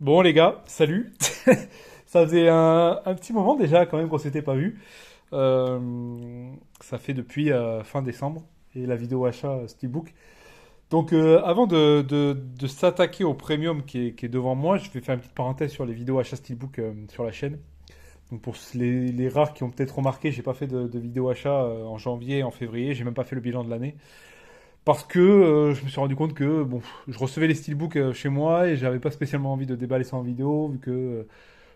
Bon les gars, salut. Ça faisait un petit moment déjà quand même qu'on s'était pas vu. Ça fait depuis fin décembre et la vidéo achat Steelbook. Donc avant de s'attaquer au premium qui est devant moi, je vais faire une petite parenthèse sur les vidéos achat Steelbook sur la chaîne. Donc pour les rares qui ont peut-être remarqué, j'ai pas fait de vidéo achat en janvier, en février, j'ai même pas fait le bilan de l'année. Parce que je me suis rendu compte que bon, je recevais les steelbooks chez moi et j'avais pas spécialement envie de déballer ça en vidéo, vu que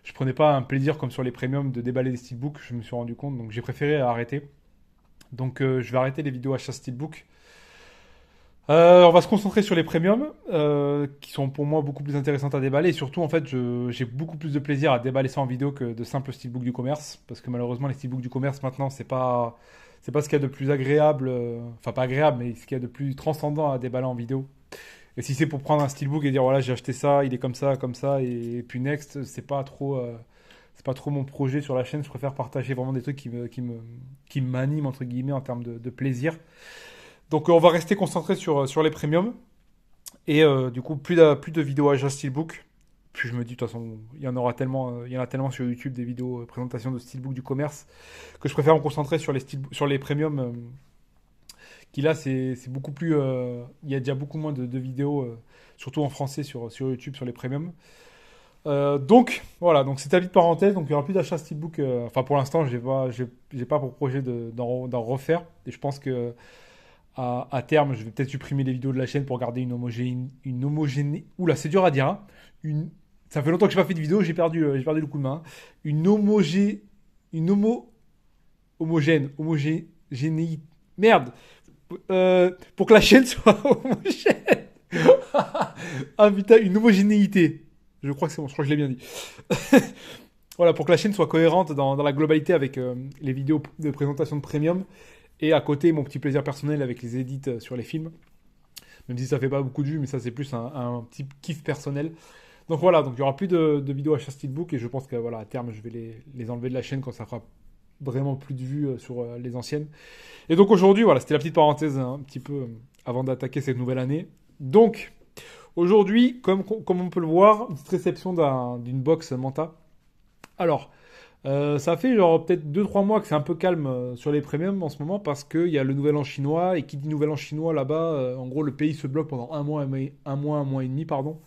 je prenais pas un plaisir comme sur les premiums de déballer des steelbooks, je me suis rendu compte, donc j'ai préféré arrêter. Donc je vais arrêter les vidéos achat steelbook. On va se concentrer sur les premiums, qui sont pour moi beaucoup plus intéressantes à déballer. Et surtout, en fait, j'ai beaucoup plus de plaisir à déballer ça en vidéo que de simples steelbooks du commerce. Parce que malheureusement, les steelbooks du commerce, maintenant, c'est pas ce qu'il y a de plus agréable, enfin pas agréable, mais ce qu'il y a de plus transcendant à déballer en vidéo. Et si c'est pour prendre un steelbook et dire, voilà, j'ai acheté ça, il est comme ça, et puis next, c'est pas trop mon projet sur la chaîne. Je préfère partager vraiment des trucs qui m'animent, entre guillemets, en termes de plaisir. Donc on va rester concentré sur les premiums. Et du coup, plus de vidéos à Steelbook. Puis je me dis, de toute façon, il y en a tellement sur YouTube des vidéos présentation de Steelbook du commerce que je préfère me concentrer sur les premiums. Qui là, c'est beaucoup plus. Il y a déjà beaucoup moins de vidéos, surtout en français sur YouTube, sur les premiums. Donc voilà, donc c'est ta petite parenthèse. Donc il n'y aura plus d'achat Steelbook. Enfin pour l'instant, j'ai pas pour projet d'en refaire. Et je pense que à terme, je vais peut-être supprimer les vidéos de la chaîne pour garder une homogéné. Oula, c'est dur à dire. Hein. Ça fait longtemps que je n'ai pas fait de vidéo, j'ai perdu le coup de main. Hein. Une homogé, une homo, homogénéité. Merde. Pour que la chaîne soit homogène. Ah putain, une homogénéité. Je crois que c'est bon, je crois que je l'ai bien dit. Voilà, pour que la chaîne soit cohérente dans la globalité avec les vidéos de présentation de premium. Et à côté, mon petit plaisir personnel avec les edits sur les films. Même si ça fait pas beaucoup de vues, mais ça c'est plus un petit kiff personnel. Donc voilà, donc il y aura plus de vidéos à Steelbook et je pense que voilà, à terme je vais les enlever de la chaîne quand ça fera vraiment plus de vues sur les anciennes. Et donc aujourd'hui, voilà, c'était la petite parenthèse un petit peu avant d'attaquer cette nouvelle année. Donc aujourd'hui, comme on peut le voir, une petite réception d'une box Manta. Alors, ça fait genre peut-être 2 3 mois que c'est un peu calme sur les premiums en ce moment parce qu'il y a le nouvel an chinois et qui dit nouvel an chinois là-bas, en gros le pays se bloque pendant un mois et demi, pardon.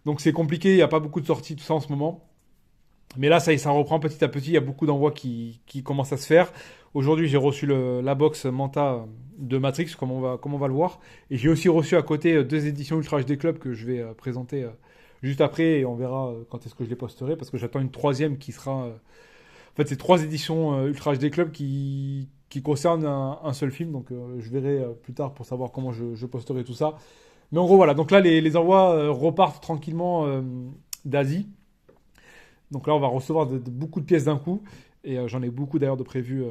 Donc c'est compliqué, il n'y a pas beaucoup de sorties, tout ça en ce moment. Mais là, ça y est, ça reprend petit à petit, il y a beaucoup d'envois qui commencent à se faire. Aujourd'hui, j'ai reçu la box Manta de Matrix, comme on va le voir. Et j'ai aussi reçu à côté 2 éditions Ultra HD Club que je vais présenter juste après et on verra quand est-ce que je les posterai parce que j'attends une troisième qui sera en fait, c'est 3 éditions Ultra HD Club qui concernent un seul film. Donc, je verrai plus tard pour savoir comment je posterai tout ça. Mais en gros, voilà. Donc là, les envois repartent tranquillement d'Asie. Donc là, on va recevoir beaucoup de pièces d'un coup. Et j'en ai beaucoup d'ailleurs de prévus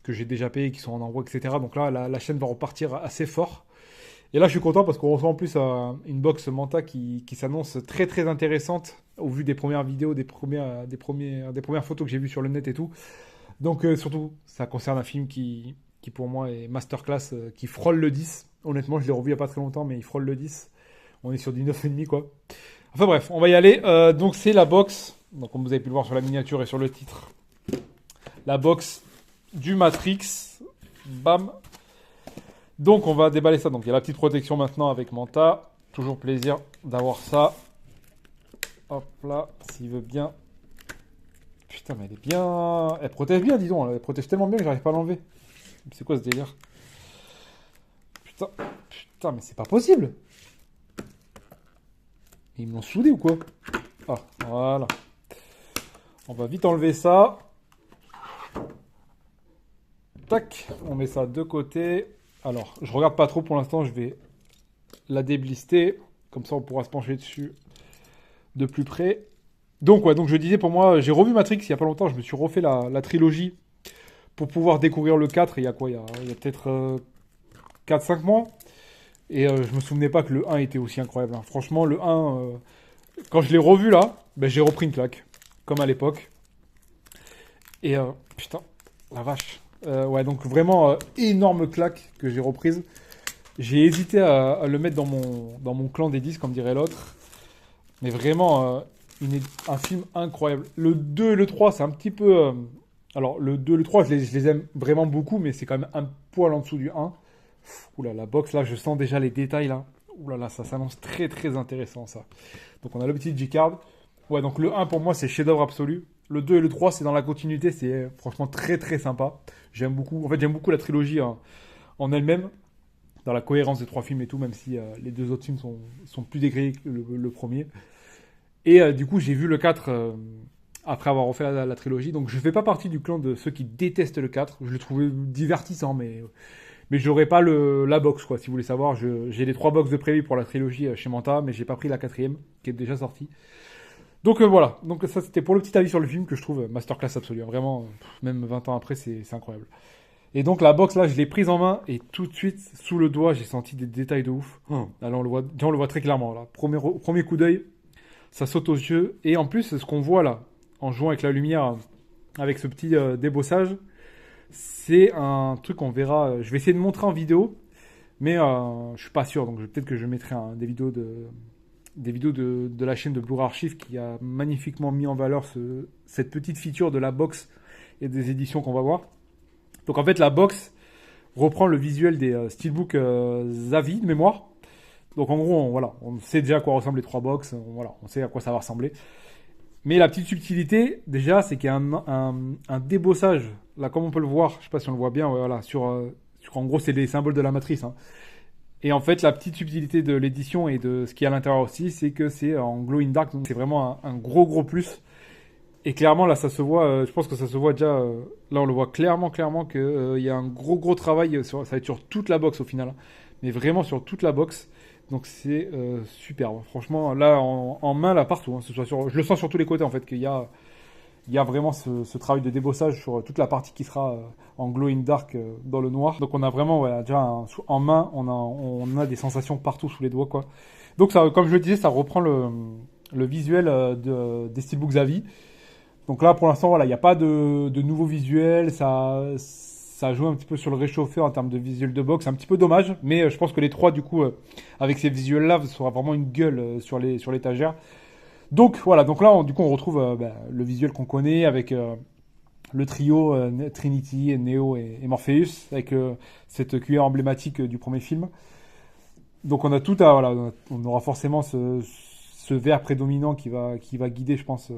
que j'ai déjà payés, qui sont en envoi, etc. Donc là, la chaîne va repartir assez fort. Et là, je suis content parce qu'on reçoit en plus une box Manta qui s'annonce très très intéressante au vu des premières vidéos, des premières photos que j'ai vues sur le net et tout. Donc surtout, ça concerne un film qui pour moi est masterclass, qui frôle le 10. Honnêtement, je l'ai revu il n'y a pas très longtemps, mais il frôle le 10. On est sur du 9,5 quoi. Enfin bref, on va y aller. Donc c'est la box, donc comme vous avez pu le voir sur la miniature et sur le titre, la box du Matrix. Bam. Donc on va déballer ça. Donc il y a la petite protection maintenant avec Manta. Toujours plaisir d'avoir ça. Hop là, s'il veut bien. Putain, mais elle est bien. Elle protège bien, dis donc. Elle protège tellement bien que j'arrive pas à l'enlever. C'est quoi ce délire? Putain, putain, mais c'est pas possible. Ils me l'ont soudé ou quoi? Ah, voilà. On va vite enlever ça. Tac, on met ça de côté. Alors, je regarde pas trop pour l'instant, je vais la déblister. Comme ça, on pourra se pencher dessus de plus près. Donc, ouais, donc je disais, pour moi, j'ai revu Matrix il y a pas longtemps. Je me suis refait la trilogie pour pouvoir découvrir le 4. Il y a quoi? Il y a peut-être 4 5 mois. Et je me souvenais pas que le 1 était aussi incroyable. Hein. Franchement, le 1, quand je l'ai revu là, ben, j'ai repris une claque. Comme à l'époque. Et putain, la vache. Ouais, donc vraiment énorme claque que j'ai reprise. J'ai hésité à le mettre dans mon clan des 10, comme dirait l'autre. Mais vraiment, un film incroyable. Le 2 et le 3, c'est un petit peu... alors, le 2 et le 3, je les aime vraiment beaucoup, mais c'est quand même un poil en dessous du un. Oula, la boxe, là, je sens déjà les détails, là. Oula, là, ça s'annonce très, très intéressant, ça. Donc, on a le petit G-Card. Ouais, donc le un, pour moi, c'est chef-d'œuvre absolu. Le 2 et le 3, c'est dans la continuité. C'est franchement très, très sympa. J'aime beaucoup... En fait, j'aime beaucoup la trilogie hein, en elle-même, dans la cohérence des trois films et tout, même si les deux autres films sont plus décriés que le premier. Et du coup, j'ai vu le 4 après avoir refait la trilogie. Donc, je fais pas partie du clan de ceux qui détestent le 4. Je le trouvais divertissant, mais j'aurais pas la box, quoi. Si vous voulez savoir, j'ai les trois box de prévu pour la trilogie chez Manta, mais j'ai pas pris la quatrième, qui est déjà sortie. Donc voilà. Donc ça, c'était pour le petit avis sur le film que je trouve masterclass absolu. Vraiment, même 20 ans après, c'est incroyable. Et donc la box là, je l'ai prise en main et tout de suite sous le doigt, j'ai senti des détails de ouf. Là, on le voit très clairement là. Premier coup d'œil, ça saute aux yeux. Et en plus, ce qu'on voit là, en jouant avec la lumière, avec ce petit débossage, c'est un truc qu'on verra. Je vais essayer de montrer en vidéo, mais je suis pas sûr. Donc peut-être que je mettrai des vidéos de la chaîne de Blue Archive qui a magnifiquement mis en valeur cette petite feature de la box et des éditions qu'on va voir. Donc en fait, la box reprend le visuel des steelbooks Zavi de mémoire. Donc en gros, on sait déjà à quoi ressemblent les trois box, on sait à quoi ça va ressembler. Mais la petite subtilité, déjà, c'est qu'il y a un débossage, là comme on peut le voir, je sais pas si on le voit bien, ouais, voilà, en gros c'est les symboles de la matrice. Hein. Et en fait, la petite subtilité de l'édition et de ce qu'il y a à l'intérieur aussi, c'est que c'est en glow in dark, donc c'est vraiment un gros plus. Et clairement, là, ça se voit, je pense que ça se voit déjà, là on le voit clairement qu'il y a un gros travail, ça va être sur toute la box au final, hein. Mais vraiment sur toute la box. Donc c'est superbe. Franchement, là, en main, là, partout. Hein, je le sens sur tous les côtés, en fait, il y a vraiment ce travail de débossage sur toute la partie qui sera en glow in dark dans le noir. Donc on a vraiment, ouais, déjà, en main, on a des sensations partout sous les doigts, quoi. Donc ça, comme je le disais, ça reprend le visuel des steelbooks Zavi. Donc là, pour l'instant, voilà, il n'y a pas de nouveau visuel. Ça joue un petit peu sur le réchauffé en termes de visuel de box. C'est un petit peu dommage, mais je pense que les trois, du coup, avec ces visuels-là, ça aura vraiment une gueule sur l'étagère. Donc voilà, donc là, du coup, on retrouve le visuel qu'on connaît avec le trio Trinity, Neo et Morpheus, avec cette cuillère emblématique du premier film. Donc on a tout à, voilà, on aura forcément ce vert prédominant qui va guider, je pense,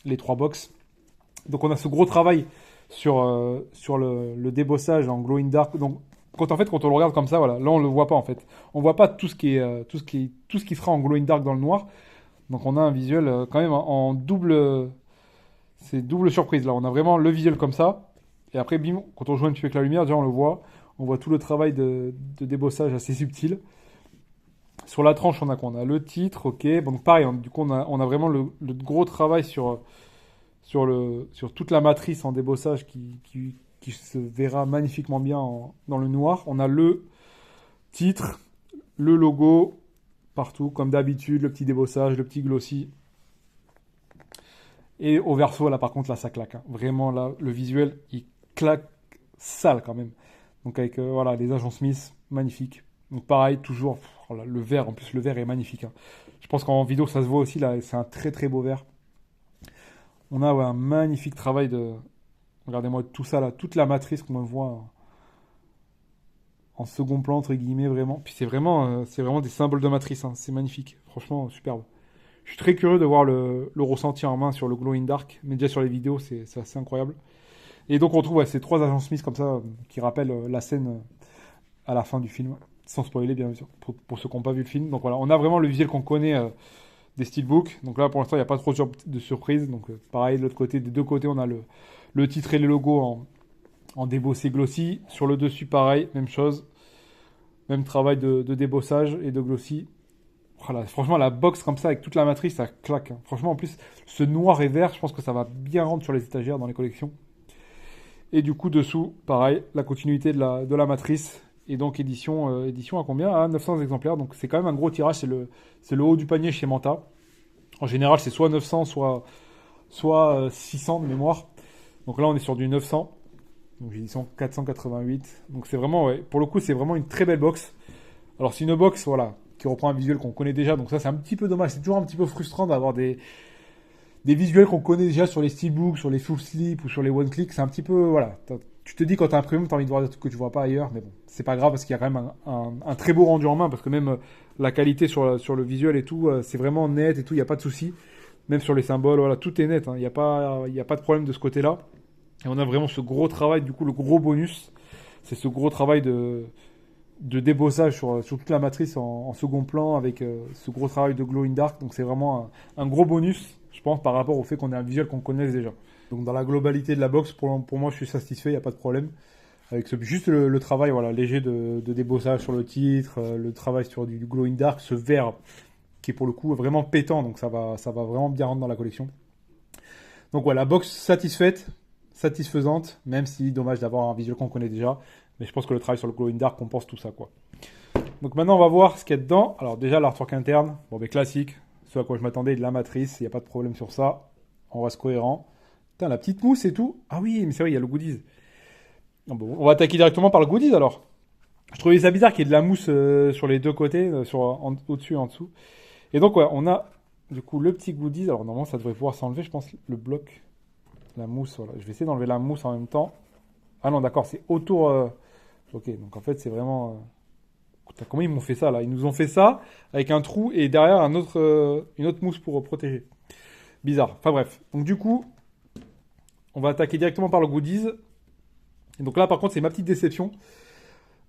les trois box. Donc on a ce gros travail sur le débossage en glow in dark. Donc quand on le regarde comme ça, voilà, là on le voit pas en fait. On voit pas tout ce qui sera en glow in dark dans le noir. Donc on a un visuel quand même en double, c'est double surprise là. On a vraiment le visuel comme ça. Et après bim, quand on joue un petit peu avec la lumière, déjà on voit tout le travail de débossage assez subtil. Sur la tranche, on a quoi? On a le titre, ok. Bon, donc pareil, du coup, on a vraiment le gros travail sur toute la matrice en débossage qui se verra magnifiquement bien dans le noir. On a le titre, le logo, partout, comme d'habitude, le petit débossage, le petit glossy. Et au verso, là, par contre, là, ça claque. Hein. Vraiment, là, le visuel, il claque sale quand même. Donc avec, voilà, les agents Smith, magnifique. Donc pareil, toujours, voilà, le vert, en plus le vert est magnifique. Hein. Je pense qu'en vidéo ça se voit aussi, là, c'est un très beau vert. On a ouais, un magnifique travail de... Regardez-moi tout ça là, toute la matrice qu'on voit en second plan, entre guillemets, vraiment. Puis c'est vraiment des symboles de matrice, hein. C'est magnifique, franchement, superbe. Je suis très curieux de voir le ressenti en main sur le glow in dark, mais déjà sur les vidéos, c'est assez incroyable. Et donc on trouve ouais, ces trois agents Smith comme ça, qui rappellent la scène à la fin du film. Sans spoiler, bien sûr, pour ceux qui n'ont pas vu le film. Donc voilà, on a vraiment le visuel qu'on connaît des steelbooks. Donc là, pour l'instant, il n'y a pas trop de surprises. Donc pareil, de l'autre côté, des deux côtés, on a le titre et le logo en débossé glossy. Sur le dessus, pareil, même chose. Même travail de débossage et de glossy. Voilà, franchement, la box comme ça, avec toute la matrice, ça claque. Hein. Franchement, en plus, ce noir et vert, je pense que ça va bien rentrer sur les étagères dans les collections. Et du coup, dessous, pareil, la continuité de la matrice. Et donc édition à combien? À 900 exemplaires. Donc c'est quand même un gros tirage. C'est le haut du panier chez Manta. En général, c'est soit 900, soit 600 de mémoire. Donc là, on est sur du 900. Donc édition 488. Donc c'est vraiment, ouais, pour le coup, c'est vraiment une très belle box. Alors c'est une box, voilà, qui reprend un visuel qu'on connaît déjà. Donc ça, c'est un petit peu dommage. C'est toujours un petit peu frustrant d'avoir des visuels qu'on connaît déjà sur les steelbooks, sur les full slip ou sur les one click. C'est un petit peu, voilà. Tu te dis quand t'as un premium, t'as envie de voir des trucs que tu vois pas ailleurs. Mais bon, c'est pas grave parce qu'il y a quand même un très beau rendu en main. Parce que même la qualité sur le visuel et tout, c'est vraiment net et tout. Il n'y a pas de souci. Même sur les symboles, voilà, tout est net. Il n'y a pas de problème de ce côté-là. Et on a vraiment ce gros travail, du coup, le gros bonus. C'est ce gros travail de débossage sur toute la matrice en second plan avec ce gros travail de glow in dark. Donc c'est vraiment un gros bonus, je pense, par rapport au fait qu'on ait un visuel qu'on connaisse déjà. Donc dans la globalité de la box, pour moi, je suis satisfait, il n'y a pas de problème. Avec juste le travail voilà, léger de débossage sur le titre, le travail sur du glow in dark, ce vert qui est pour le coup vraiment pétant, donc ça va vraiment bien rentrer dans la collection. Donc voilà, box satisfaisante, même si dommage d'avoir un visuel qu'on connaît déjà. Mais je pense que le travail sur le glow in dark compense tout ça, quoi. Donc maintenant, on va voir ce qu'il y a dedans. Alors déjà, l'artwork interne, bon, mais classique, ce à quoi je m'attendais, de la matrice, il n'y a pas de problème sur ça. On reste cohérent. Putain, la petite mousse et tout. Ah oui, mais c'est vrai, il y a le goodies. Bon, on va attaquer directement par le goodies alors. Je trouvais ça bizarre qu'il y ait de la mousse sur les deux côtés, au-dessus et en dessous. Et donc, ouais, on a du coup le petit goodies. Alors normalement, ça devrait pouvoir s'enlever, je pense, le bloc. La mousse, voilà. Je vais essayer d'enlever la mousse en même temps. Ah non, d'accord, c'est autour. Ok, donc en fait, c'est vraiment. Putain, comment ils m'ont fait ça là? Ils nous ont fait ça avec un trou et derrière une autre mousse pour protéger. Bizarre. Enfin bref. Donc du coup, on va attaquer directement par le goodies. Et donc là, par contre, c'est ma petite déception.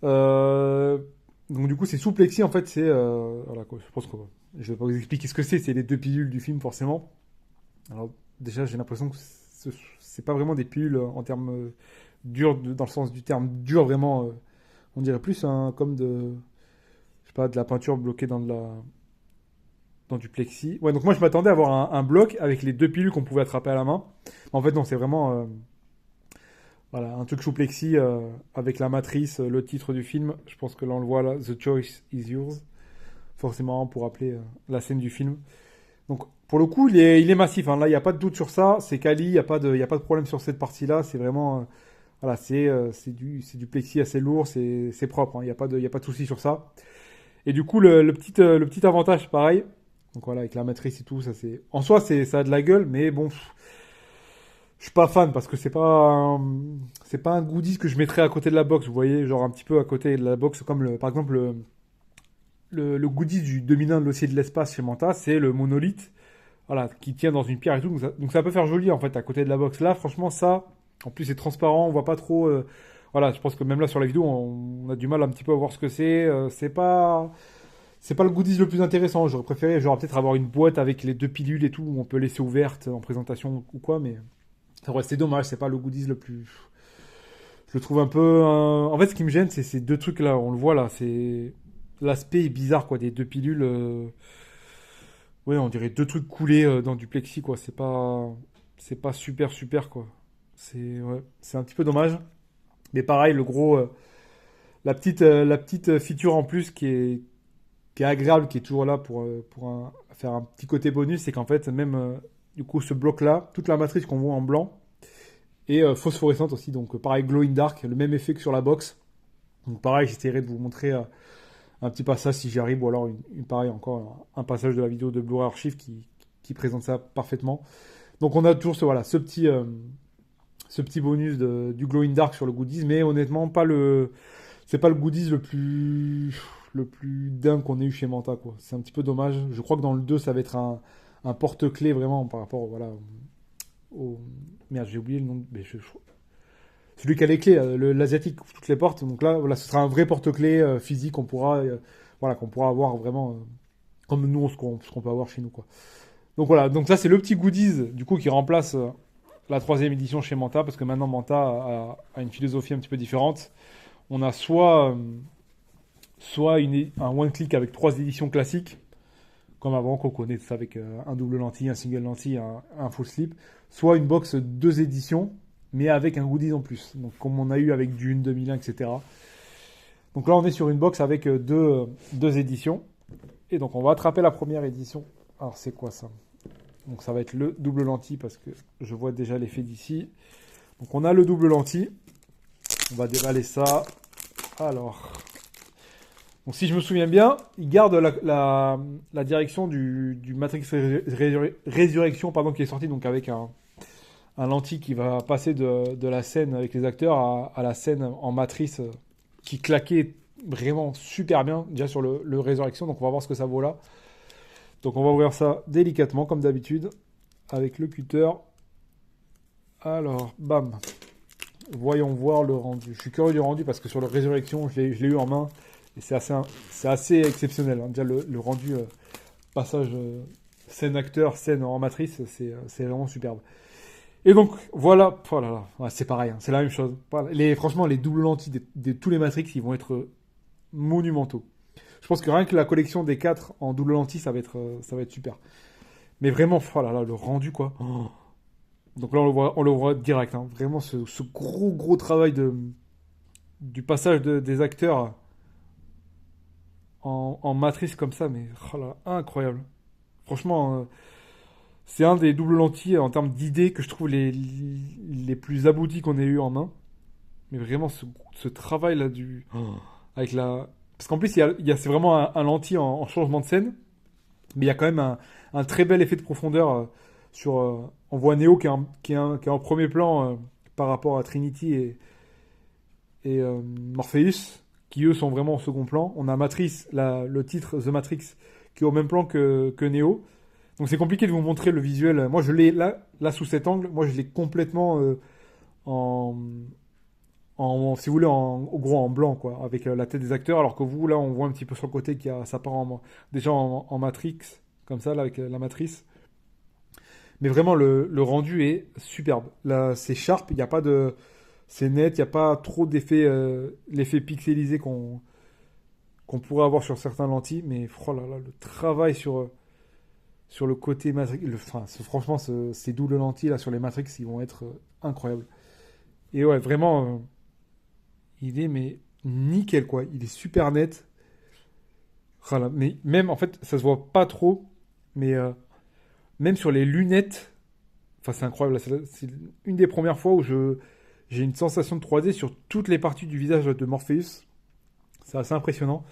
Donc du coup, c'est sous plexi. En fait, c'est voilà quoi. Je pense que je vais pas vous expliquer ce que c'est. C'est les deux pilules du film, forcément. Alors déjà, j'ai l'impression que c'est pas vraiment des pilules en termes durs, dans le sens du terme dur, vraiment. On dirait plus comme je sais pas, de la peinture bloquée dans du plexi. Ouais, donc moi je m'attendais à avoir un bloc avec les deux pilules qu'on pouvait attraper à la main. En fait, non, c'est vraiment voilà, un truc sous plexi avec la matrice, le titre du film. Je pense que là on le voit là, The Choice is Yours. Forcément pour rappeler la scène du film. Donc pour le coup, il est massif. Hein. Là, il n'y a pas de doute sur ça. C'est quali, il n'y a pas de problème sur cette partie-là. C'est vraiment voilà, c'est du plexi assez lourd, c'est propre. Hein. Il n'y a pas de souci sur ça. Et du coup, le petit avantage, pareil. Donc voilà, avec la matrice et tout, en soi, ça a de la gueule, mais bon, je suis pas fan parce que c'est pas un goodies que je mettrais à côté de la box. Vous voyez, genre un petit peu à côté de la box, comme par exemple le goodies du 2001 de l'Océan de l'espace chez Manta, c'est le monolithe, voilà, qui tient dans une pierre et tout. Donc ça peut faire joli en fait à côté de la box. Là, franchement, ça, en plus c'est transparent, on voit pas trop. Voilà, je pense que même là sur la vidéo, on a du mal un petit peu à voir ce que c'est. C'est pas le goodies le plus intéressant. J'aurais préféré, genre peut-être avoir une boîte avec les deux pilules et tout, où on peut laisser ouverte en présentation ou quoi, mais c'est dommage. C'est pas le goodies le plus. Je le trouve un peu. En fait, ce qui me gêne, c'est ces deux trucs là. On le voit là, c'est l'aspect est bizarre quoi, des deux pilules. Ouais, on dirait deux trucs coulés dans du plexi quoi. C'est pas super super quoi. C'est un petit peu dommage. Mais pareil, la petite feature en plus qui est agréable, qui est toujours là pour faire un petit côté bonus, c'est qu'en fait, même du coup, ce bloc-là, toute la matrice qu'on voit en blanc est phosphorescente aussi. Donc pareil, glow in dark, le même effet que sur la box. Donc pareil, j'essaierai de vous montrer un petit passage si j'y arrive, ou alors pareil, encore un passage de la vidéo de Blu-ray Archive qui présente ça parfaitement. Donc on a toujours ce petit bonus du glow in dark sur le goodies, mais honnêtement, c'est pas le goodies le plus dingue qu'on ait eu chez Manta, quoi. C'est un petit peu dommage. Je crois que dans le 2, ça va être un porte-clés vraiment par rapport, voilà, merde, j'ai oublié le nom. Mais celui qui a les clés, l'asiatique, ouvre toutes les portes. Donc là, voilà, ce sera un vrai porte-clés physique voilà, qu'on pourra avoir vraiment comme nous, ce qu'on peut avoir chez nous, quoi. Donc voilà, donc ça c'est le petit goodies du coup qui remplace la 3e édition chez Manta, parce que maintenant Manta a une philosophie un petit peu différente. On a soit un one-click avec 3 éditions classiques, comme avant qu'on connaît ça avec un double lentille, un single lentille, un full slip, soit une box 2 éditions, mais avec un goodies en plus, donc comme on a eu avec Dune 2001, etc. Donc là on est sur une box avec deux éditions, et donc on va attraper la première édition. Alors c'est quoi ça? Donc ça va être le double lentille, parce que je vois déjà l'effet d'ici. Donc on a le double lentille, on va déballer ça. Alors, Donc si je me souviens bien, il garde la direction du Matrix Résurrection, pardon, qui est sorti donc avec un lentille qui va passer de la scène avec les acteurs à la scène en matrice qui claquait vraiment super bien déjà sur le Résurrection. Donc on va voir ce que ça vaut là. Donc on va ouvrir ça délicatement comme d'habitude avec le cutter. Alors, bam. Voyons voir le rendu. Je suis curieux du rendu parce que sur le Résurrection, je l'ai eu en main et c'est assez exceptionnel. Hein. Déjà le rendu passage scène acteur, scène en matrice, c'est vraiment superbe. Et donc voilà, oh là là, ouais, c'est pareil, hein, c'est la même chose. Voilà. Franchement, les doubles lentilles de tous les Matrix, ils vont être monumentaux. Je pense que rien que la collection des 4 en double lentille, ça va être super. Mais vraiment, oh là là, le rendu quoi. Oh. Donc là, on le voit direct. Hein. Vraiment, ce gros travail du passage des acteurs en matrice comme ça, mais oh là, incroyable. Franchement, c'est un des doubles lentilles en termes d'idées que je trouve les plus aboutis qu'on ait eu en main. Mais vraiment, ce travail-là avec la... Parce qu'en plus, c'est vraiment un lentille en changement de scène, mais il y a quand même un très bel effet de profondeur sur... on voit Neo qui est en premier plan par rapport à Trinity et Morpheus, qui eux sont vraiment au second plan. On a Matrice, le titre The Matrix, qui est au même plan que Neo. Donc c'est compliqué de vous montrer le visuel. Moi je l'ai là sous cet angle, moi je l'ai complètement en, si vous voulez, au gros en blanc, quoi, avec la tête des acteurs, alors que vous, là, on voit un petit peu sur le côté ça part déjà en Matrix, comme ça, là, avec la matrice. Mais vraiment, le rendu est superbe. Là, c'est sharp, il n'y a pas de... C'est net, il n'y a pas trop d'effet, l'effet pixelisé qu'on pourrait avoir sur certains lentilles, mais oh là là, le travail sur le côté Matrix, enfin, franchement, ces doubles lentilles là sur les Matrix, ils vont être incroyables. Et ouais, vraiment, il est mais nickel quoi. Il est super net. Voilà. Mais même en fait, ça se voit pas trop, mais même sur les lunettes, enfin c'est incroyable. C'est une des premières fois où j'ai une sensation de 3D sur toutes les parties du visage de Morpheus. C'est assez impressionnant.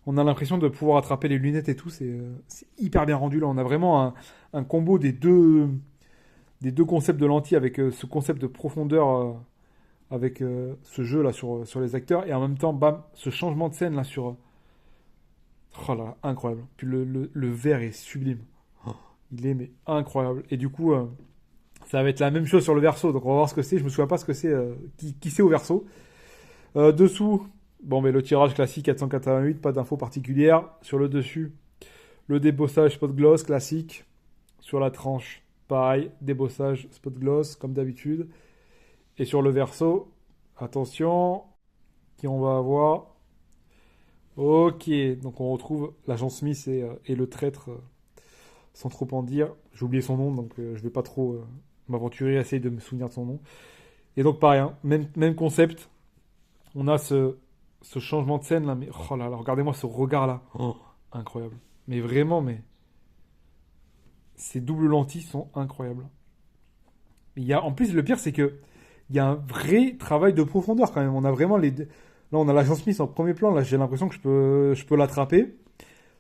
On a l'impression de pouvoir attraper les lunettes et tout. C'est hyper bien rendu là. On a vraiment un combo des deux concepts de lentilles avec ce concept de profondeur avec ce jeu là sur les acteurs et en même temps, bam, ce changement de scène là sur. Oh là, incroyable. Puis le vert est sublime. Oh, il est mais incroyable. Et du coup, ça va être la même chose sur le verso. Donc on va voir ce que c'est. Je me souviens pas ce que c'est. Qui c'est au verso. Dessous, bon, mais le tirage classique 488, pas d'infos particulières. Sur le dessus, le débossage spot gloss classique. Sur la tranche, pareil, débossage spot gloss comme d'habitude. Et sur le verso, attention, qui on va avoir. Ok, donc on retrouve l'agent Smith et le traître, sans trop en dire. J'ai oublié son nom, donc je vais pas trop m'aventurer à essayer de me souvenir de son nom. Et donc pareil, hein, même concept. On a ce changement de scène là, mais oh là là, regardez-moi ce regard là. Oh, incroyable. Mais vraiment, mais ces doubles lentilles sont incroyables. En plus, le pire, c'est que il y a un vrai travail de profondeur quand même. On a vraiment là, on a l'agent Smith en premier plan. Là, j'ai l'impression que je peux l'attraper.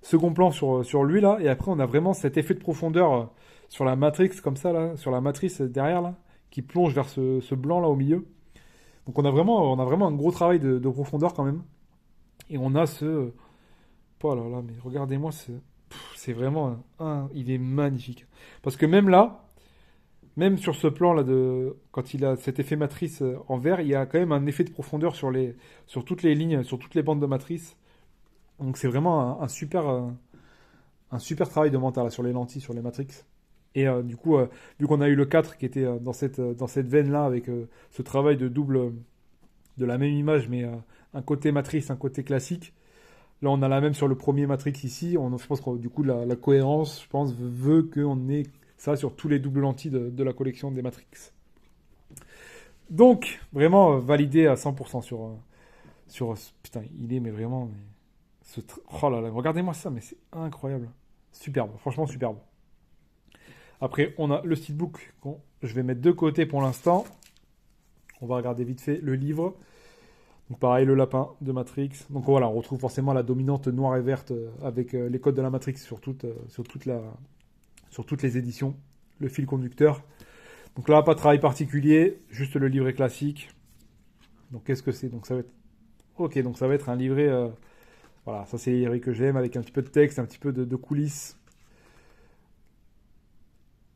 Second plan sur lui là, et après on a vraiment cet effet de profondeur sur la Matrix comme ça là, sur la matrice derrière là, qui plonge vers ce blanc là au milieu. Donc on a vraiment un gros travail de profondeur quand même. Et on a oh là là, mais regardez-moi, c'est vraiment il est magnifique. Parce que même là, même sur ce plan là quand il a cet effet matrice en vert, il y a quand même un effet de profondeur sur toutes les lignes, sur toutes les bandes de matrice. Donc c'est vraiment un super travail de mental là, sur les lentilles, sur les matrix. Et du coup, vu qu'on a eu le 4 qui était dans cette veine-là, avec ce travail de double de la même image, mais un côté matrice, un côté classique, là on a la même sur le premier Matrix ici. Je pense que du coup la cohérence, je pense, veut qu'on ait ça sur tous les doubles lentilles de la collection des Matrix. Donc, vraiment validé à 100% putain, il est mais vraiment... oh là là, regardez-moi ça, mais c'est incroyable. Superbe, franchement superbe. Après, on a le steelbook je vais mettre de côté pour l'instant. On va regarder vite fait le livre. Donc pareil, le lapin de Matrix. Donc voilà, on retrouve forcément la dominante noire et verte avec les codes de la Matrix sur toutes les éditions. Le fil conducteur. Donc là, pas de travail particulier, juste le livret classique. Donc qu'est-ce que c'est? Donc ça va être... Ok, donc ça va être un livret... Voilà, ça c'est les livrets que j'aime, avec un petit peu de texte, un petit peu de coulisses.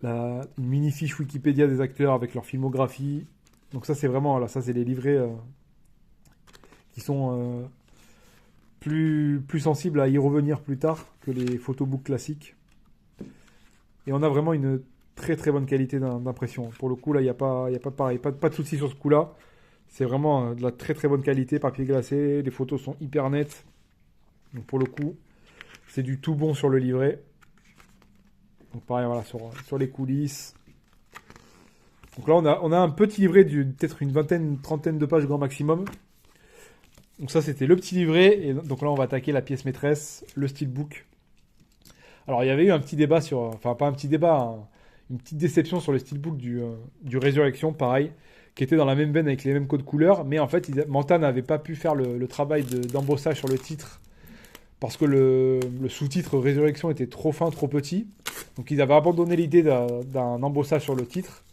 Une mini fiche Wikipédia des acteurs avec leur filmographie. Donc ça c'est vraiment... Là, ça c'est les livrets qui sont plus sensibles à y revenir plus tard que les photobooks classiques. Et on a vraiment une très très bonne qualité d'impression. Pour le coup, là, il n'y a pas pareil, pas de souci sur ce coup-là. C'est vraiment de la très très bonne qualité, papier glacé, les photos sont hyper nettes. Donc pour le coup, c'est du tout bon sur le livret. Donc pareil, voilà, sur les coulisses. Donc là, on a un petit livret de peut-être une vingtaine, une trentaine de pages grand maximum. Donc ça, c'était le petit livret. Et donc là, on va attaquer la pièce maîtresse, le steelbook. Alors, il y avait eu un petit débat sur... Enfin, pas un petit débat, une petite déception sur le steelbook du Résurrection, pareil, qui était dans la même veine avec les mêmes codes couleurs. Mais en fait, Manta n'avait pas pu faire le travail d'embossage sur le titre parce que le sous-titre Résurrection était trop fin, trop petit. Donc, ils avaient abandonné l'idée d'un embossage sur le titre.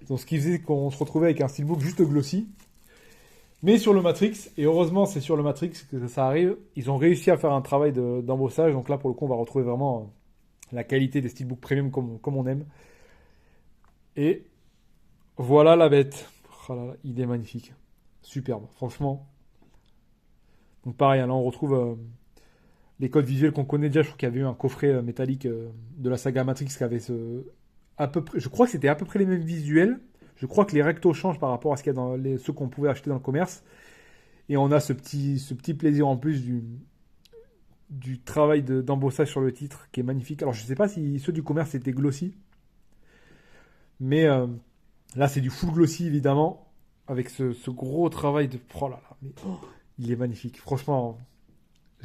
Donc, ce qui faisait qu'on se retrouvait avec un steelbook juste glossy. Mais sur le Matrix, et heureusement c'est sur le Matrix que ça arrive, ils ont réussi à faire un travail d'embossage. Donc là, pour le coup, on va retrouver vraiment la qualité des steelbooks premium comme on aime. Et voilà la bête. Oh là là, il est magnifique. Superbe, franchement. Donc pareil, hein, là on retrouve les codes visuels qu'on connaît déjà. Je crois qu'il y avait eu un coffret métallique de la saga Matrix qui avait à peu près, je crois que c'était à peu près les mêmes visuels. Je crois que les rectos changent par rapport à ce qu'il y a dans ceux qu'on pouvait acheter dans le commerce. Et on a ce petit plaisir en plus du travail d'embossage sur le titre qui est magnifique. Alors je ne sais pas si ceux du commerce étaient glossy. Mais là c'est du full glossy évidemment. Avec ce gros travail de... Oh là là, mais il est magnifique. Franchement,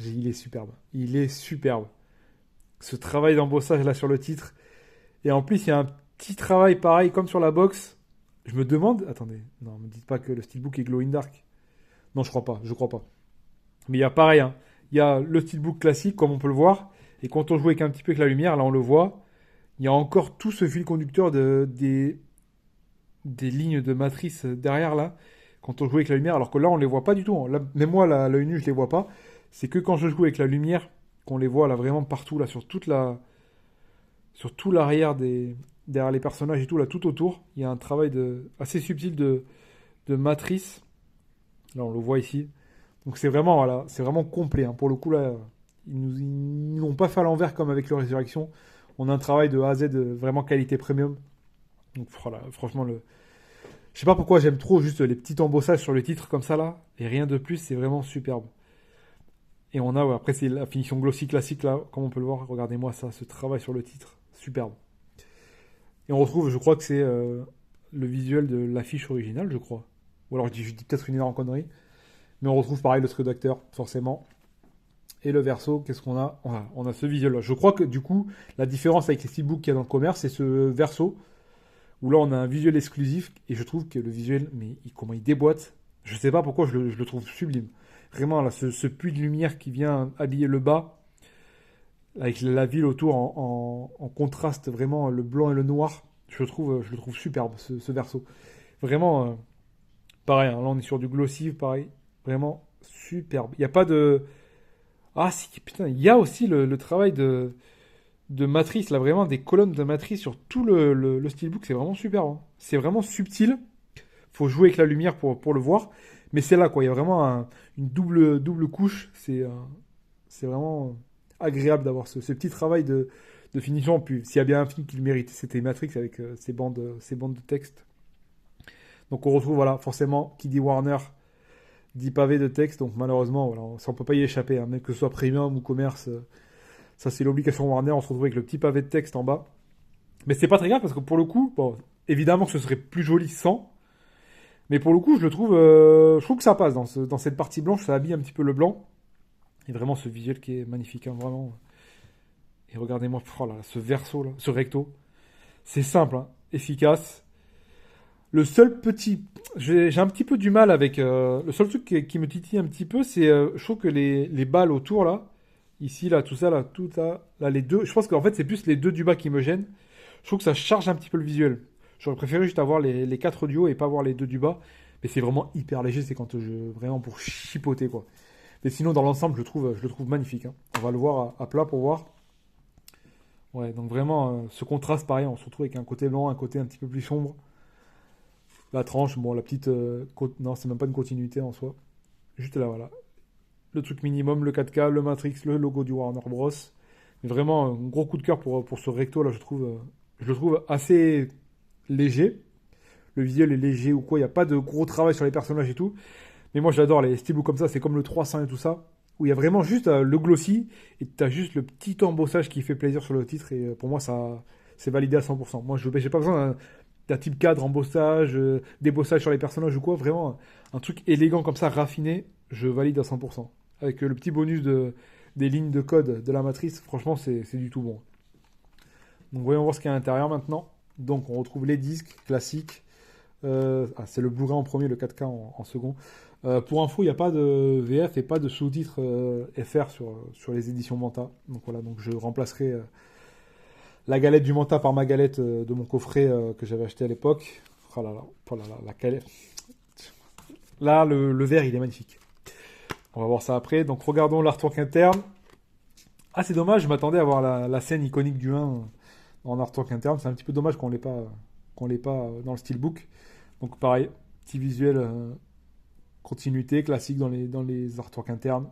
il est superbe. Il est superbe. Ce travail d'embossage là sur le titre. Et en plus il y a un petit travail pareil comme sur la box. Je me demande... Attendez, non, me dites pas que le steelbook est glow in dark. Non, je crois pas. Mais il y a pareil, hein. Il y a le steelbook classique, comme on peut le voir. Et quand on joue avec un petit peu avec la lumière, là on le voit. Il y a encore tout ce fil conducteur des lignes de matrice derrière là. Quand on joue avec la lumière, alors que là on les voit pas du tout, hein. Là, même moi, là, à l'œil nu, je les vois pas. C'est que quand je joue avec la lumière qu'on les voit là vraiment partout, là, sur tout l'arrière derrière les personnages et tout, là, tout autour. Il y a un travail assez subtil de matrice. Là, on le voit ici. Donc c'est vraiment, voilà, c'est vraiment complet, hein. Pour le coup, là, ils nous l'ont pas fait à l'envers comme avec le Résurrection. On a un travail de A à Z vraiment qualité premium. Donc voilà, franchement, je sais pas pourquoi j'aime trop juste les petits embossages sur le titre comme ça là. Et rien de plus, c'est vraiment superbe. Et on a, ouais, après c'est la finition glossy classique là, comme on peut le voir. Regardez-moi ça, ce travail sur le titre. Superbe. Et on retrouve, je crois que c'est le visuel de l'affiche originale, je crois. Ou alors je dis peut-être une énorme connerie. Mais on retrouve pareil le trio d'acteurs, forcément. Et le verso, qu'est-ce qu'on a? On a ce visuel-là. Je crois que du coup, la différence avec les steelbooks qu'il y a dans le commerce, c'est ce verso, où là on a un visuel exclusif, et je trouve que le visuel, mais comment il déboîte, je sais pas pourquoi je le trouve sublime. Vraiment, là, ce puits de lumière qui vient habiller le bas, avec la ville autour en contraste, vraiment le blanc et le noir, je le trouve superbe, ce verso. Vraiment, pareil, hein, là on est sur du glossy, pareil, vraiment superbe. Il n'y a pas de... Ah si, putain, il y a aussi le travail de matrice, là, vraiment des colonnes de matrice sur tout le steelbook, c'est vraiment super, hein. C'est vraiment subtil, faut jouer avec la lumière pour le voir, mais c'est là, quoi, il y a vraiment une double couche, c'est vraiment agréable d'avoir ce petit travail de finition. Puis s'il y a bien un film qui le mérite, c'était Matrix avec ses bandes de texte. Donc on retrouve, voilà, forcément, qui dit Warner, dit pavé de texte, donc malheureusement, voilà, ça on peut pas y échapper, hein, même que ce soit premium ou commerce, ça c'est l'obligation Warner, on se retrouve avec le petit pavé de texte en bas. Mais c'est pas très grave parce que pour le coup, bon, évidemment que ce serait plus joli sans, mais pour le coup, je trouve que ça passe dans cette partie blanche, ça habille un petit peu le blanc. Et vraiment ce visuel qui est magnifique, hein, vraiment. Et regardez-moi, oh là, ce verso là, ce recto, c'est simple, hein, efficace. Le seul petit... J'ai un petit peu du mal avec... le seul truc qui me titille un petit peu, c'est... je trouve que les balles autour, là, ici, là, tout ça, là, tout là, les deux... Je pense qu'en fait, c'est plus les deux du bas qui me gênent. Je trouve que ça charge un petit peu le visuel. J'aurais préféré juste avoir les quatre du haut et pas avoir les deux du bas. Mais c'est vraiment hyper léger, c'est quand je... Vraiment pour chipoter, quoi. Mais sinon, dans l'ensemble, je le trouve magnifique, hein. On va le voir à plat pour voir. Ouais, donc vraiment, ce contraste, pareil, on se retrouve avec un côté blanc, un côté un petit peu plus sombre. La tranche, bon, la petite... non, c'est même pas une continuité en soi. Juste là, voilà. Le truc minimum, le 4K, le Matrix, le logo du Warner Bros. Mais vraiment, un gros coup de cœur pour ce recto, là, je le trouve assez léger. Le visuel est léger ou quoi, il n'y a pas de gros travail sur les personnages et tout. Mais moi, j'adore les steelbooks comme ça, c'est comme le 300 et tout ça, où il y a vraiment juste le glossy, et tu as juste le petit embossage qui fait plaisir sur le titre, et pour moi, ça, c'est validé à 100%. Moi, je n'ai pas besoin d'un type cadre, embossage, débossage sur les personnages ou quoi, vraiment, un truc élégant comme ça, raffiné, je valide à 100%. Avec le petit bonus des lignes de code de la matrice, franchement, c'est du tout bon. Donc, voyons voir ce qu'il y a à l'intérieur maintenant. Donc, on retrouve les disques classiques. C'est le Blu-ray en premier, le 4K en second. Pour info, il n'y a pas de VF et pas de sous-titres FR sur les éditions Manta. Donc voilà, donc je remplacerai la galette du Manta par ma galette de mon coffret que j'avais acheté à l'époque. Oh là là, la galette. Là, le verre, il est magnifique. On va voir ça après. Donc regardons l'artwork interne. Ah, c'est dommage, je m'attendais à voir la scène iconique du 1 en artwork interne. C'est un petit peu dommage qu'on l'ait pas dans le steelbook. Donc pareil, petit visuel continuité classique dans les artworks internes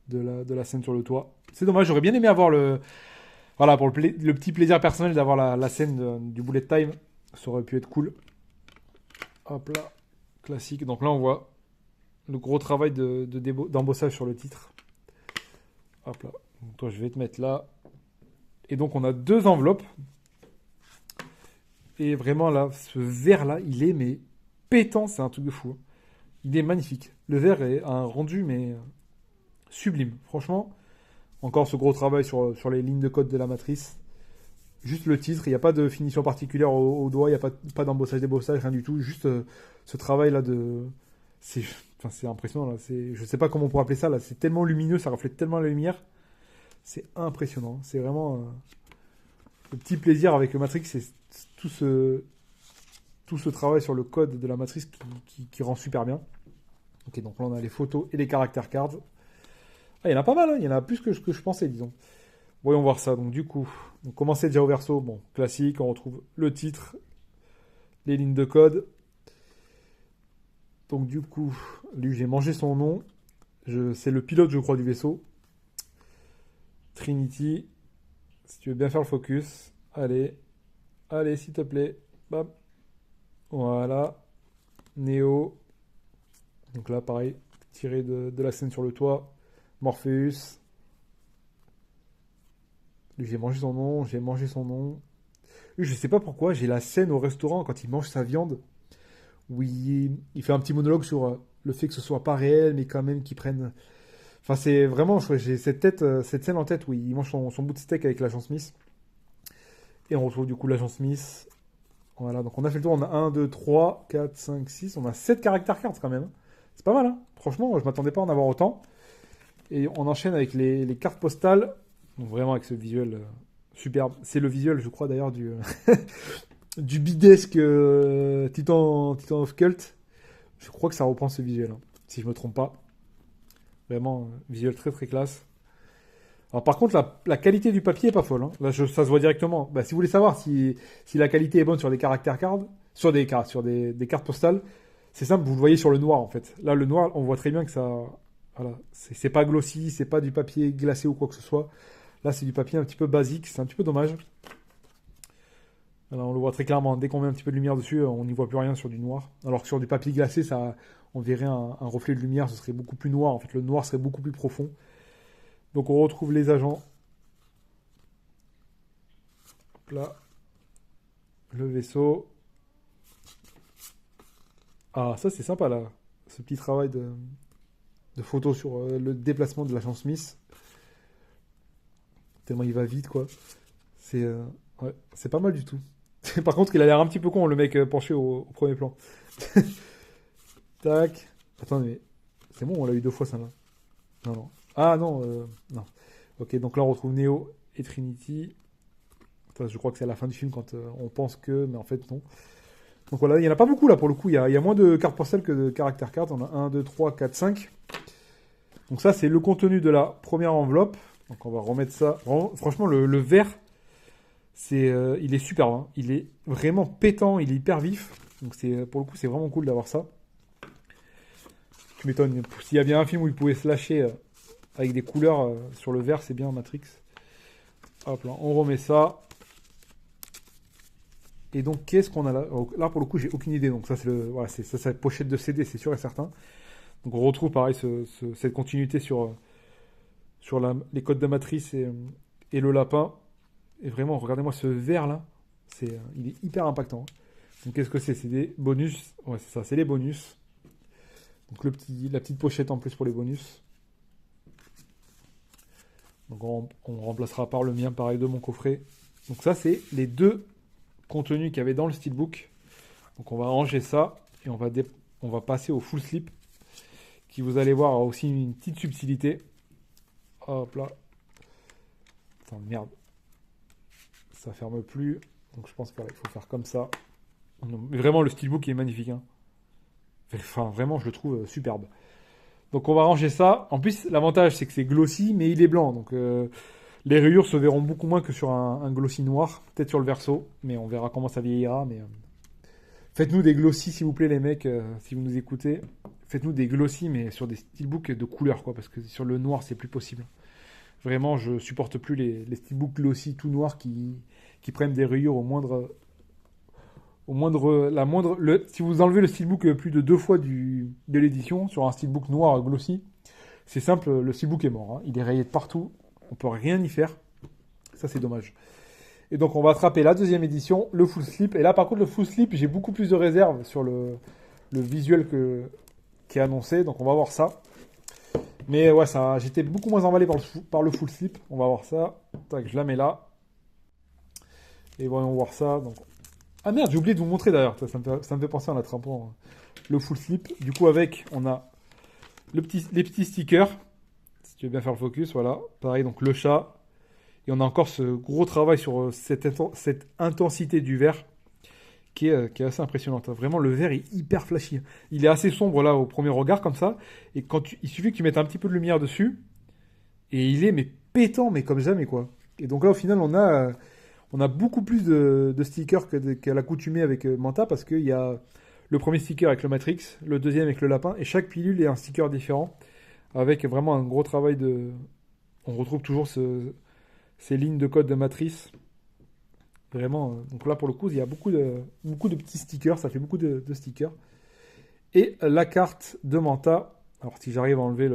de la scène sur le toit. C'est dommage, j'aurais bien aimé avoir voilà, pour le petit plaisir personnel d'avoir la scène du bullet time. Ça aurait pu être cool. Hop là, classique. Donc là, on voit le gros travail d'embossage sur le titre. Hop là. Donc toi, je vais te mettre là. Et donc, on a deux enveloppes. Et vraiment, là, ce verre-là, il est mais pétant, c'est un truc de fou. Il est magnifique. Le verre est un rendu, mais sublime. Franchement, encore ce gros travail sur les lignes de code de la matrice. Juste le titre, il n'y a pas de finition particulière au doigt, il n'y a pas d'embossage, débossage, rien du tout. Juste ce travail-là de... c'est impressionnant, là. Je ne sais pas comment on pourrait appeler ça, là. C'est tellement lumineux, ça reflète tellement la lumière. C'est impressionnant. C'est vraiment... le petit plaisir avec le Matrix, c'est tout ce travail sur le code de la matrice qui rend super bien. Ok, donc là on a les photos et les caractère cards. Ah, il y en a pas mal, hein. Il y en a plus que ce que je pensais, disons. Voyons voir ça. Donc du coup, on commençait déjà au verso. Bon, classique, on retrouve le titre, les lignes de code. Donc du coup, lui j'ai mangé son nom. C'est le pilote, je crois, du vaisseau. Trinity. Si tu veux bien faire le focus. Allez, s'il te plaît. Bam. Voilà. Neo. Donc là, pareil, tiré de la scène sur le toit. Morpheus. Lui, j'ai mangé son nom, j'ai mangé son nom. Lui, je sais pas pourquoi, j'ai la scène au restaurant quand il mange sa viande, où il fait un petit monologue sur le fait que ce soit pas réel, mais quand même qu'il prenne... Enfin, c'est vraiment, j'ai cette scène en tête où il mange son bout de steak avec l'agent Smith. Et on retrouve du coup l'agent Smith. Voilà, donc on a fait le tour, on a 1, 2, 3, 4, 5, 6, on a 7 caractère cards quand même, hein. C'est pas mal, hein. Franchement, je m'attendais pas à en avoir autant. Et on enchaîne avec les cartes postales. Donc vraiment avec ce visuel superbe. C'est le visuel, je crois d'ailleurs, du bidesque Titan of Cult. Je crois que ça reprend ce visuel, hein, si je me trompe pas. Vraiment, visuel très très classe. Alors par contre, la qualité du papier est pas folle, hein. Là, ça se voit directement. Bah, si vous voulez savoir si la qualité est bonne sur des caractère cards, sur des cartes postales, c'est simple, vous le voyez sur le noir en fait. Là, le noir, on voit très bien que ça... Voilà, c'est pas glossy, c'est pas du papier glacé ou quoi que ce soit. Là, c'est du papier un petit peu basique, c'est un petit peu dommage. Voilà, on le voit très clairement. Dès qu'on met un petit peu de lumière dessus, on n'y voit plus rien sur du noir. Alors que sur du papier glacé, on verrait un reflet de lumière, ce serait beaucoup plus noir. En fait, le noir serait beaucoup plus profond. Donc, on retrouve les agents. Hop là. Le vaisseau. Ah, ça, c'est sympa, là. Ce petit travail de photo sur le déplacement de l'agent Smith. Tellement il va vite, quoi. C'est ouais, c'est pas mal du tout. Par contre, il a l'air un petit peu con, le mec penché au premier plan. Tac. Attends, mais c'est bon, on l'a eu 2 fois, ça, là. Non, non. Ah, non, non. Ok, donc là, on retrouve Neo et Trinity. Enfin, je crois que c'est à la fin du film quand on pense que, mais en fait, non. Donc voilà, il n'y en a pas beaucoup, là, pour le coup. Il y a moins de cartes postales que de caractère cartes. On a 1, 2, 3, 4, 5. Donc ça, c'est le contenu de la première enveloppe. Donc on va remettre ça. Franchement, le vert, il est superbe, hein. Il est vraiment pétant, il est hyper vif. Donc pour le coup, c'est vraiment cool d'avoir ça. Tu m'étonnes. S'il y a bien un film où il pouvait se lâcher avec des couleurs sur le vert, c'est bien Matrix. Hop là, on remet ça. Et donc, qu'est-ce qu'on a là? Là, pour le coup, j'ai aucune idée. Donc ça, voilà, c'est ça, c'est pochette de CD, c'est sûr et certain. Donc on retrouve pareil cette continuité sur les codes de matrice et le lapin. Et vraiment, regardez-moi ce vert là. Il est hyper impactant. Donc qu'est-ce que c'est? C'est des bonus. Ouais, c'est ça, c'est les bonus. Donc la petite pochette en plus pour les bonus. Donc on remplacera par le mien, pareil, de mon coffret. Donc ça, c'est les 2 contenus qu'il y avait dans le steelbook. Donc on va ranger ça et on va passer au full slip qui, vous allez voir, a aussi une petite subtilité. Hop là. Attends, merde. Ça ferme plus. Donc je pense qu'il faut faire comme ça. Mais vraiment, le steelbook est magnifique, hein. Enfin, vraiment, je le trouve superbe. Donc on va ranger ça. En plus, l'avantage, c'est que c'est glossy, mais il est blanc. Donc les rayures se verront beaucoup moins que sur un glossy noir. Peut-être sur le verso, mais on verra comment ça vieillira. Mais faites-nous des glossy, s'il vous plaît, les mecs, si vous nous écoutez. Faites-nous des glossy, mais sur des steelbooks de couleur, quoi, parce que sur le noir, c'est plus possible. Vraiment, je supporte plus les steelbooks glossy tout noirs qui prennent des rayures si vous enlevez le steelbook plus de 2 fois de l'édition sur un steelbook noir glossy, c'est simple, le steelbook est mort, hein. Il est rayé de partout, on peut rien y faire. Ça, c'est dommage. Et donc, on va attraper la 2e édition, le full slip. Et là, par contre, le full slip, j'ai beaucoup plus de réserves sur le visuel qui est annoncé. Donc, on va voir ça. Mais ouais, j'étais beaucoup moins emballé par le full slip. On va voir ça. Tac, je la mets là. Et voyons voir ça. Donc... Ah merde, j'ai oublié de vous montrer d'ailleurs. Ça me fait penser en attrapant le full slip. Du coup, on a les petits stickers. Si tu veux bien faire le focus, voilà. Pareil, donc le chat. Et on a encore ce gros travail sur cette intensité du vert qui est assez impressionnante. Vraiment, le vert est hyper flashy. Il est assez sombre là au premier regard comme ça. Et il suffit que tu mettes un petit peu de lumière dessus. Et il est mais pétant, mais comme jamais, quoi. Et donc là, au final, on a beaucoup plus de stickers qu'à l'accoutumée avec Manta, parce qu'il y a le premier sticker avec le Matrix, le deuxième avec le lapin, et chaque pilule est un sticker différent, avec vraiment un gros travail de... On retrouve toujours ces lignes de code de matrice. Vraiment, donc là, pour le coup, il y a beaucoup de petits stickers, ça fait beaucoup de stickers. Et la carte de Manta, alors si j'arrive à enlever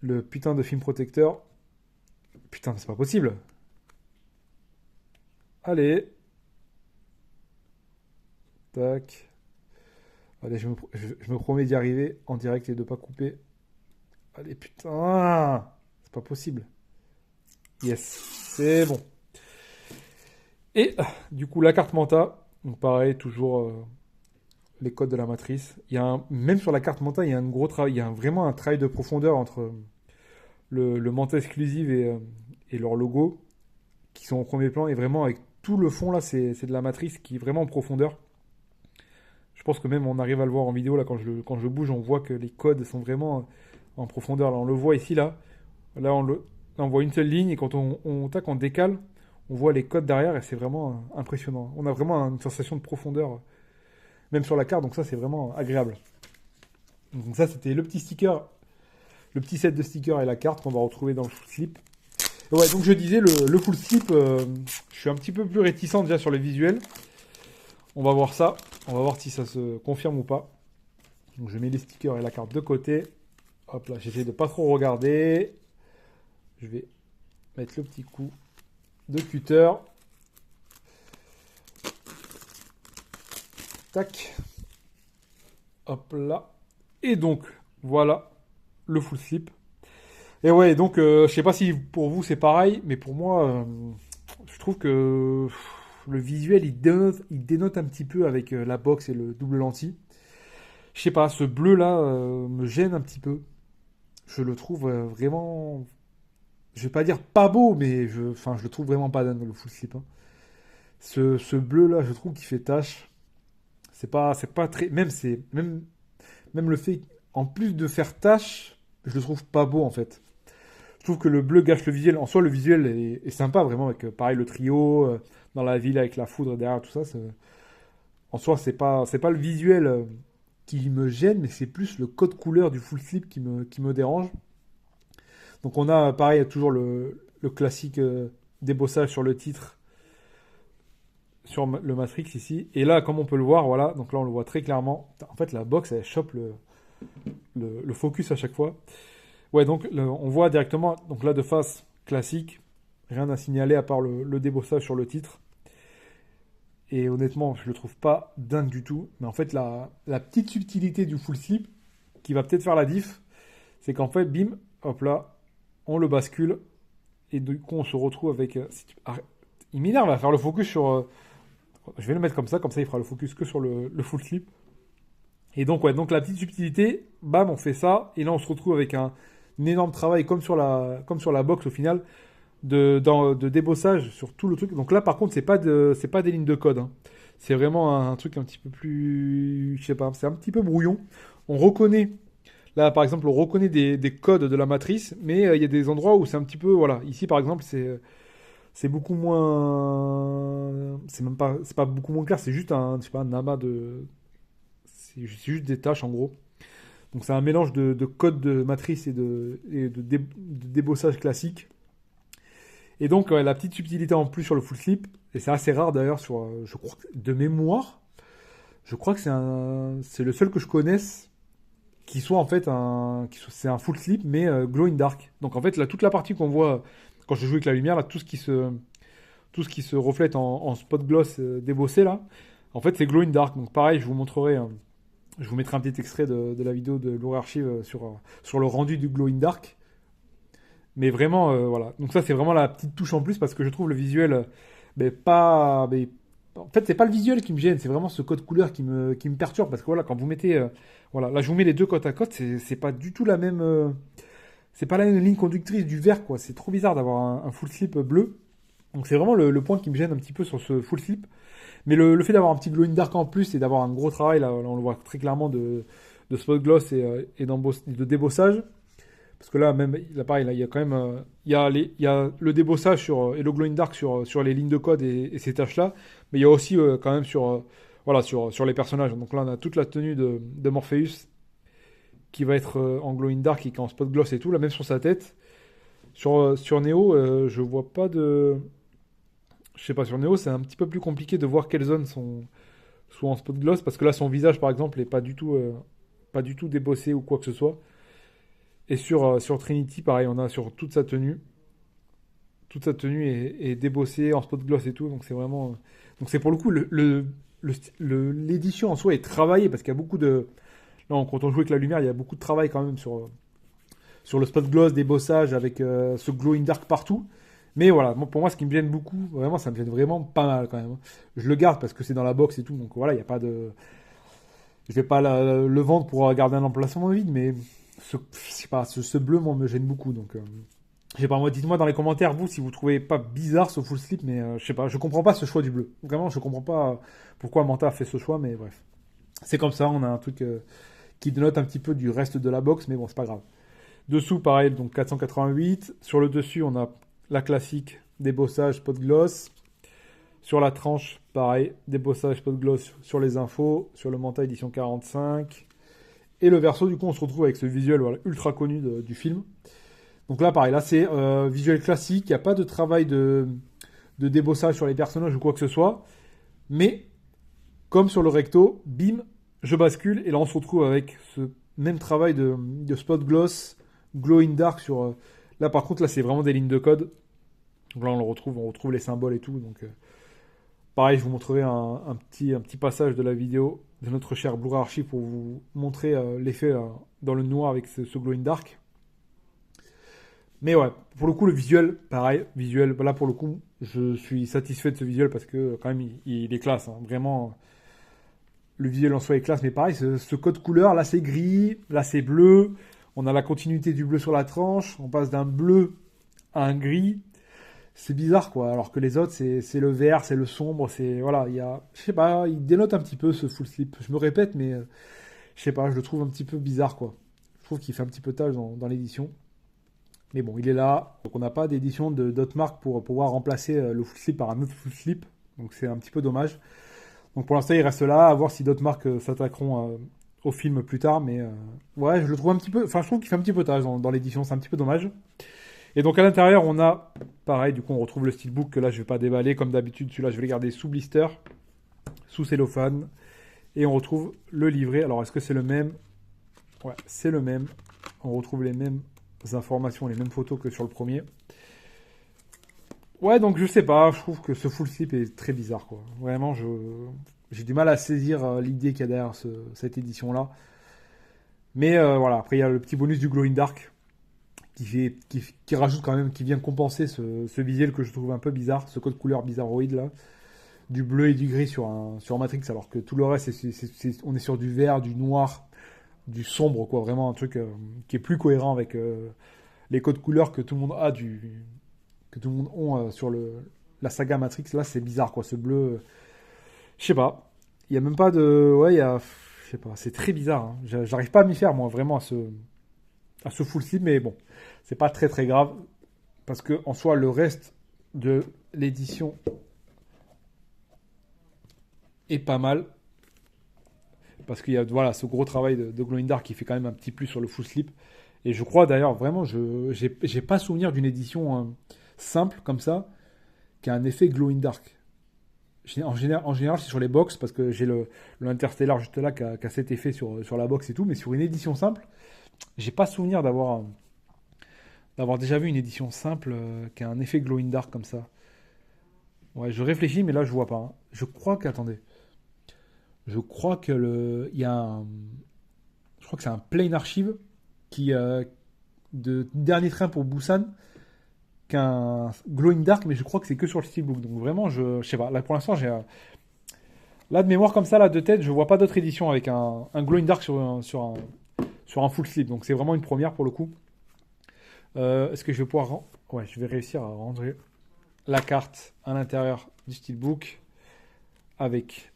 le putain de film protecteur, putain, c'est pas possible. Allez. Tac. Allez, je me promets d'y arriver en direct et de pas couper. Allez, putain. C'est pas possible. Yes. C'est bon. Et du coup, la carte Manta. Donc pareil, toujours les codes de la matrice. Même sur la carte Manta, il y a un gros travail. Il y a vraiment un travail de profondeur entre le Manta exclusive et leur logo, qui sont au premier plan. Et vraiment, avec tout le fond là, c'est de la matrice qui est vraiment en profondeur. Je pense que même on arrive à le voir en vidéo là, quand je bouge, on voit que les codes sont vraiment en profondeur. Là, on le voit ici là. Là, on voit une seule ligne, et quand on décale, on voit les codes derrière, et c'est vraiment impressionnant. On a vraiment une sensation de profondeur, même sur la carte, donc ça, c'est vraiment agréable. Donc ça, c'était le petit sticker, le petit set de stickers et la carte qu'on va retrouver dans le full slip. Et ouais, donc je disais, le full slip, je suis un petit peu plus réticent déjà sur le visuel. On va voir ça. On va voir si ça se confirme ou pas. Donc je mets les stickers et la carte de côté. Hop là, j'essaie de pas trop regarder. Je vais mettre le petit coup de cutter. Tac. Hop là. Et donc, voilà le full slip. Et ouais, donc, je sais pas si pour vous c'est pareil, mais pour moi, je trouve que le visuel, il dénote un petit peu avec la box et le double lentille. Je sais pas, ce bleu là me gêne un petit peu. Je le trouve vraiment, je vais pas dire pas beau, mais enfin, je le trouve vraiment pas dingue le full slip, hein. Ce bleu là, je trouve qu'il fait tache. C'est pas très, même le fait, en plus de faire tache, je le trouve pas beau en fait. Je trouve que le bleu gâche le visuel. En soi, le visuel est sympa vraiment avec pareil le trio dans la ville avec la foudre derrière tout ça. En soi, c'est pas le visuel qui me gêne, mais c'est plus le code couleur du full slip qui me dérange. Donc on a pareil toujours le classique débossage sur le titre, sur le Matrix ici. Et là, comme on peut le voir, voilà, donc là on le voit très clairement. En fait, la box elle chope le focus à chaque fois. Ouais, donc on voit directement, donc là de face classique, rien à signaler à part le débossage sur le titre. Et honnêtement, je le trouve pas dingue du tout. Mais en fait, la petite subtilité du full slip qui va peut-être faire la diff, c'est qu'en fait, bim, hop là, on le bascule. Et du coup, on se retrouve avec. Il m'énerve à faire le focus sur. Je vais le mettre comme ça il fera le focus que sur le full slip. Et donc, ouais, donc la petite subtilité, bam, on fait ça. Et là, on se retrouve avec un énorme travail comme sur la box au final de débossage sur tout le truc. Donc là, par contre, c'est pas des lignes de code, hein. C'est vraiment un truc un petit peu plus, je sais pas, c'est un petit peu brouillon. On reconnaît, là, par exemple, on reconnaît des codes de la matrice, mais il y a des endroits où c'est un petit peu, voilà. Ici, par exemple, c'est beaucoup moins, c'est pas beaucoup moins clair. C'est juste je sais pas, un amas c'est juste des tâches en gros. Donc c'est un mélange de codes de matrice et de débossage classique. Et donc, ouais, la petite subtilité en plus sur le full slip, et c'est assez rare d'ailleurs je crois, de mémoire, je crois que c'est le seul que je connaisse qui soit en fait c'est un full slip, mais glow in dark. Donc en fait, là, toute la partie qu'on voit quand je joue avec la lumière, là, tout ce qui se reflète en spot gloss débossé, là, en fait, c'est glow in dark. Donc pareil, je vous mettrai un petit extrait de la vidéo de Lore Archive sur le rendu du glow in dark. Mais vraiment, voilà. Donc ça, c'est vraiment la petite touche en plus parce que je trouve le visuel, ben, pas... ben, en fait, c'est pas le visuel qui me gêne, c'est vraiment ce code couleur qui me perturbe. Parce que voilà, quand vous mettez... voilà, là, je vous mets les deux côte à côte, c'est pas du tout la même... c'est pas la même ligne conductrice du vert, quoi. C'est trop bizarre d'avoir un full slip bleu. Donc c'est vraiment le point qui me gêne un petit peu sur ce full slip. Mais le fait d'avoir un petit glow in dark en plus et d'avoir un gros travail, là, on le voit très clairement de spot gloss et de débossage. Parce que là, même, là, pareil, là, il y a quand même, il y a le débossage et le glow in dark sur les lignes de code et ces tâches-là, mais il y a aussi quand même voilà, sur les personnages. Donc là, on a toute la tenue de Morpheus qui va être en glow in dark et qui est en spot gloss et tout, là, même sur sa tête. Sur Neo, je vois pas de, je sais pas, sur Neo, c'est un petit peu plus compliqué de voir quelles zones sont en spot gloss parce que là, son visage, par exemple, est pas du tout débossé ou quoi que ce soit. Et sur Trinity, pareil, on a sur toute sa tenue. Toute sa tenue est débossée en spot gloss et tout. Donc c'est vraiment. Donc c'est pour le coup, l'édition en soi est travaillée parce qu'il y a beaucoup de. Là, quand on joue avec la lumière, il y a beaucoup de travail quand même sur le spot gloss, débossage avec ce glow in dark partout. Mais voilà, pour moi, ce qui me gêne beaucoup, vraiment, ça me gêne vraiment pas mal quand même, hein. Je le garde parce que c'est dans la box et tout. Donc voilà, il n'y a pas de. Je vais pas le vendre pour garder un emplacement vide, mais je sais pas, ce bleu, moi, me gêne beaucoup. Donc, je sais pas, moi, dites-moi dans les commentaires, vous, si vous trouvez pas bizarre ce full slip, mais je sais pas, je comprends pas ce choix du bleu. Vraiment, je comprends pas pourquoi Manta a fait ce choix, mais bref. C'est comme ça, on a un truc qui dénote un petit peu du reste de la box, mais bon, c'est pas grave. Dessous, pareil, donc 488. Sur le dessus, on a la classique débossage spot gloss. Sur la tranche, pareil, débossage spot gloss sur les infos. Sur le Manta édition 45. Et le verso, du coup, on se retrouve avec ce visuel voilà, ultra connu du film. Donc là, pareil, là, c'est visuel classique. Il n'y a pas de travail de débossage sur les personnages ou quoi que ce soit. Mais, comme sur le recto, bim, je bascule. Et là, on se retrouve avec ce même travail de spot gloss, glow in dark sur... là, par contre, là, c'est vraiment des lignes de code. Donc là, on retrouve les symboles et tout. Donc, pareil, je vous montrerai un petit passage de la vidéo de notre cher Blue Archive pour vous montrer l'effet dans le noir avec ce glow in dark. Mais ouais, pour le coup, le visuel, pareil, visuel, là pour le coup, Je suis satisfait de ce visuel parce que quand même il est classe, hein. Vraiment, le visuel en soi est classe, mais pareil, ce code couleur, là c'est gris, là c'est bleu, on a la continuité du bleu sur la tranche, on passe d'un bleu à un gris, c'est bizarre quoi, alors que les autres c'est le vert, c'est le sombre, c'est voilà, je sais pas, il dénote un petit peu ce full slip. Je me répète, mais je sais pas, je le trouve un petit peu bizarre quoi. Je trouve qu'il fait un petit peu tâche dans l'édition. Mais bon, il est là. Donc on n'a pas d'édition d'autres marques pour pouvoir remplacer le full slip par un autre full slip. Donc c'est un petit peu dommage. Donc pour l'instant, il reste là. À voir si d'autres marques s'attaqueront au film plus tard. Mais ouais, je le trouve un petit peu. Enfin, je trouve qu'il fait un petit peu tâche dans l'édition. C'est un petit peu dommage. Et donc à l'intérieur, on a pareil. Du coup, on retrouve le steelbook que là, je vais pas déballer comme d'habitude. Celui-là, je vais le garder sous blister, sous cellophane. Et on retrouve le livret. Alors, est-ce que c'est le même? Ouais, c'est le même. On retrouve les mêmes informations, les mêmes photos que sur le premier. Ouais, donc je sais pas, je trouve que ce full slip est très bizarre, quoi. Vraiment, j'ai du mal à saisir l'idée qu'il y a derrière cette édition-là. Mais voilà, après il y a le petit bonus du Glow in Dark qui rajoute quand même, qui vient compenser ce visuel que je trouve un peu bizarre, ce code couleur bizarroïde là, du bleu et du gris sur Matrix, alors que tout le reste, on est sur du vert, du noir, du sombre, quoi. Vraiment un truc qui est plus cohérent avec les codes couleurs que tout le monde a que tout le monde ont sur la saga Matrix. Là, c'est bizarre, quoi. Ce bleu, je sais pas. Il y a même pas de, ouais, je sais pas. C'est très bizarre, hein. J'arrive pas à m'y faire, moi, vraiment à ce full slip, mais bon, c'est pas très très grave parce que en soi, le reste de l'édition est pas mal. Parce qu'il y a voilà, ce gros travail de Glow in Dark qui fait quand même un petit plus sur le full slip. Et je crois d'ailleurs, vraiment, j'ai pas souvenir d'une édition simple comme ça qui a un effet Glow in Dark. En général, c'est sur les box parce que j'ai l'Interstellar juste là qui a cet effet sur la box et tout. Mais sur une édition simple, j'ai pas souvenir d'avoir déjà vu une édition simple qui a un effet Glow in Dark comme ça. Ouais, je réfléchis, mais là, je vois pas, hein. Je crois qu'attendez. Je crois que je crois que c'est un plain archive qui de dernier train pour Busan qu'un Glowing Dark, mais je crois que c'est que sur le steelbook. Donc vraiment, je sais pas. Là pour l'instant, là de mémoire comme ça, là de tête, je vois pas d'autre édition avec un Glowing Dark sur un full slip. Donc c'est vraiment une première pour le coup. Est-ce que je vais pouvoir ouais, je vais réussir à rendre la carte à l'intérieur du steelbook avec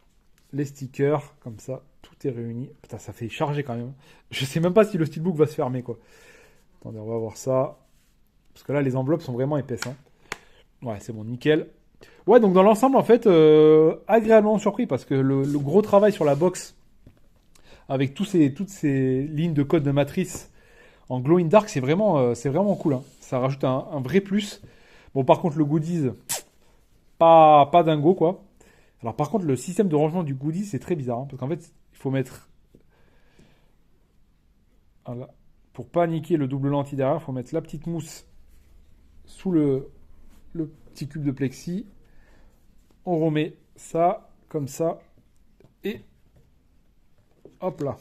les stickers, comme ça, tout est réuni. Putain, ça fait charger quand même. Je sais même pas si le steelbook va se fermer, quoi. Attendez, on va voir ça. Parce que là, les enveloppes sont vraiment épaisses, hein. Ouais, c'est bon, nickel. Ouais, donc dans l'ensemble, en fait, agréablement surpris, parce que le gros travail sur la box, avec toutes ces lignes de code de matrice en glow in dark, c'est vraiment cool, hein. Ça rajoute un vrai plus. Bon, par contre, le goodies, pas dingo, quoi. Alors par contre, le système de rangement du goodie, c'est très bizarre, hein, parce qu'en fait, il faut mettre... Voilà. Pour pas niquer le double lentille derrière, il faut mettre la petite mousse sous le petit cube de plexi. On remet ça, comme ça, et hop là.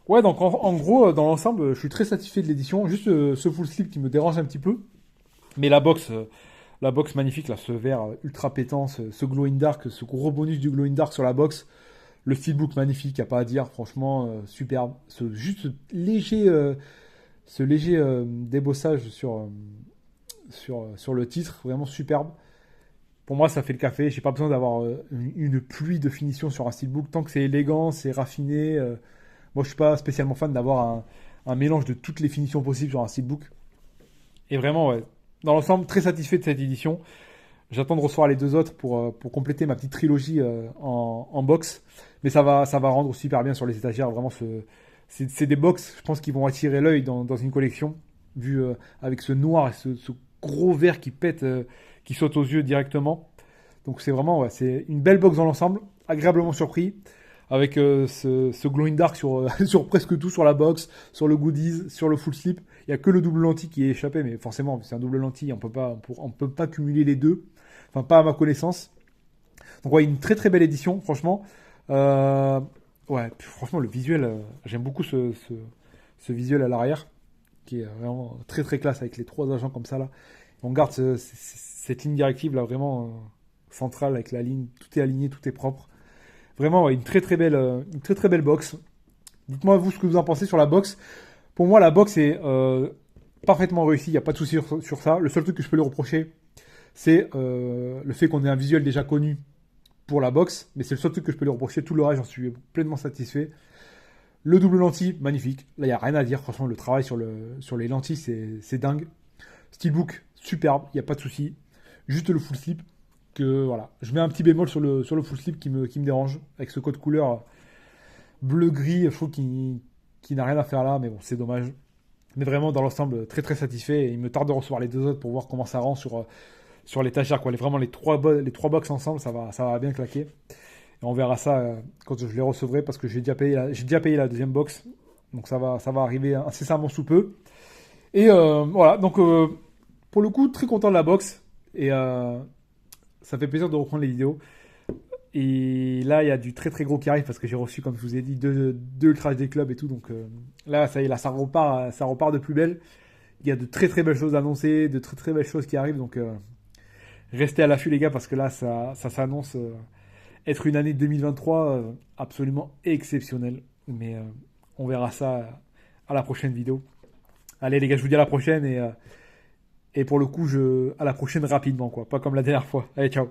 Ouais, donc en gros, dans l'ensemble, je suis très satisfait de l'édition. Juste ce full slip qui me dérange un petit peu. Mais la box magnifique, là, ce vert ultra pétant, ce glow in dark, ce gros bonus du glow in dark sur la box. Le steelbook magnifique, y a pas à dire, franchement, superbe. Juste ce léger débossage sur le titre, vraiment superbe. Pour moi, ça fait le café. J'ai pas besoin d'avoir une pluie de finition sur un steelbook. Tant que c'est élégant, c'est raffiné. Moi, je suis pas spécialement fan d'avoir un mélange de toutes les finitions possibles sur un steelbook. Et vraiment, ouais, dans l'ensemble, très satisfait de cette édition. J'attends de recevoir les deux autres pour compléter ma petite trilogie en box. Mais ça va rendre super bien sur les étagères. Vraiment, c'est des box, je pense, qui vont attirer l'œil dans une collection. Vu avec ce noir et ce gros vert qui pète, qui saute aux yeux directement. Donc c'est vraiment, ouais, c'est une belle box dans l'ensemble. Agréablement surpris. Avec ce glow in dark sur presque tout sur la box, sur le goodies, sur le full slip. Il n'y a que le double lentille qui est échappé, mais forcément, c'est un double lentille, on peut pas cumuler les deux. Enfin, pas à ma connaissance. Donc, ouais, une très très belle édition, franchement. Ouais, puis, franchement, le visuel, j'aime beaucoup ce visuel à l'arrière, qui est vraiment très très classe avec les trois agents comme ça là. On garde cette ligne directive là vraiment centrale avec la ligne, tout est aligné, tout est propre. Vraiment ouais, une très belle box. Dites-moi vous ce que vous en pensez sur la box. Pour moi la box est parfaitement réussie, il n'y a pas de souci sur ça. Le seul truc que je peux lui reprocher, c'est le fait qu'on ait un visuel déjà connu pour la box, mais c'est le seul truc que je peux lui reprocher. Tout le reste, j'en suis pleinement satisfait. Le double lentille, magnifique. Là, il n'y a rien à dire. Franchement, le travail sur les lentilles, c'est dingue. Steelbook, superbe, il n'y a pas de souci. Juste le full slip, que voilà. Je mets un petit bémol sur le full slip qui me dérange, avec ce code couleur bleu-gris, je trouve qu'il n'a rien à faire là, mais bon, c'est dommage. Mais vraiment, dans l'ensemble, très très satisfait. Et il me tarde de recevoir les deux autres pour voir comment ça rend sur l'étagère. Vraiment, les trois box ensemble, ça va bien claquer. Et on verra ça quand je les recevrai parce que j'ai déjà payé la deuxième box. Donc ça va arriver incessamment sous peu. Et voilà, donc pour le coup, très content de la box. Et ça fait plaisir de reprendre les vidéos. Et là, il y a du très très gros qui arrive parce que j'ai reçu, comme je vous ai dit, deux Ultra HD Club et tout. Donc là, ça y est, là, ça repart de plus belle. Il y a de très très belles choses à annoncer, de très très belles choses qui arrivent. Donc restez à l'affût les gars parce que là, ça s'annonce être une année 2023 absolument exceptionnelle. Mais on verra ça à la prochaine vidéo. Allez les gars, je vous dis à la prochaine et pour le coup, à la prochaine rapidement quoi, pas comme la dernière fois. Allez, ciao.